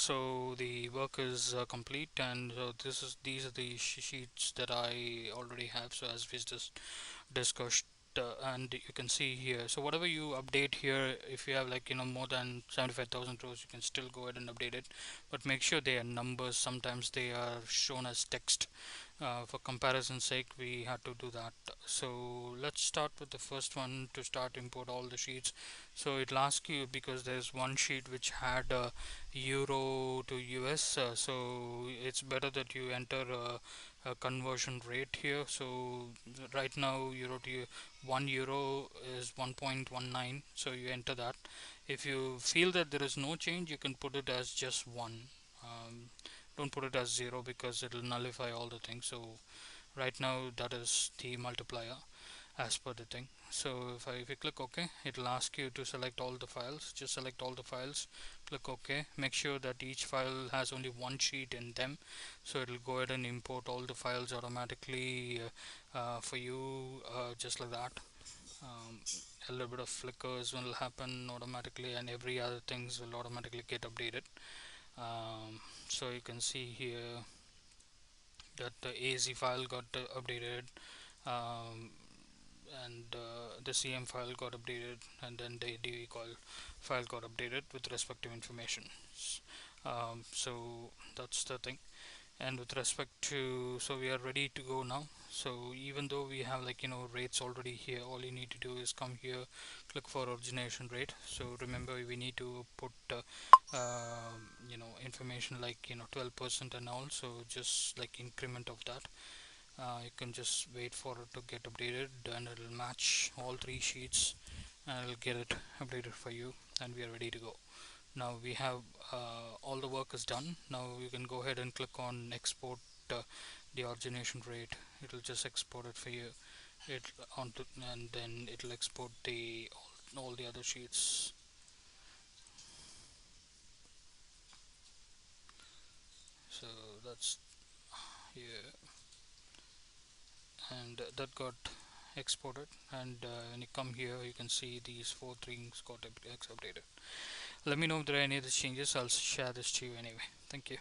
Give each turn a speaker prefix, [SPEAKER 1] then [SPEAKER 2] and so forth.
[SPEAKER 1] So the work is complete, and these are the sheets that I already have. So as we just discussed, and you can see here, so whatever you update here, if you have like more than 75,000 rows, you can still go ahead and update it, but make sure they are numbers. Sometimes they are shown as text. For comparison sake, we had to do that. So let's start with the first one. To start, import all the sheets. So it'll ask you, because there's one sheet which had euro to US, so it's better that you enter a conversion rate here. So right now, euro to 1 euro is 1.19, so you enter that. If you feel that there is no change, you can put it as just 1. Don't put it as 0 because it will nullify all the things. So right now that is the multiplier as per the thing. So if you click OK, it will ask you to select all the files. Just select all the files, click OK. Make sure that each file has only one sheet in them, so it will go ahead and import all the files automatically for you, just like that. um, a little bit of flickers will happen automatically, and every other things will automatically get updated. So you can see here that the AZ file got updated, um, and the CM file got updated, and then the DV call file got updated with respective information. So that's the thing. And with respect to, so we are ready to go now. So even though we have like rates already here, all you need to do is come here, click for origination rate. So remember, we need to put information like 12% and all. So just like increment of that. You can just wait for it to get updated, and it'll match all three sheets, and it'll get it updated for you, and we are ready to go. Now we have all the work is done. Now you can go ahead and click on export the origination rate. It'll just export it for you, it onto, and then it'll export the all the other sheets. So that's here, and that got exported. And when you come here, you can see these four things got updated. Let me know if there are any other changes. I'll share this to you anyway. Thank you.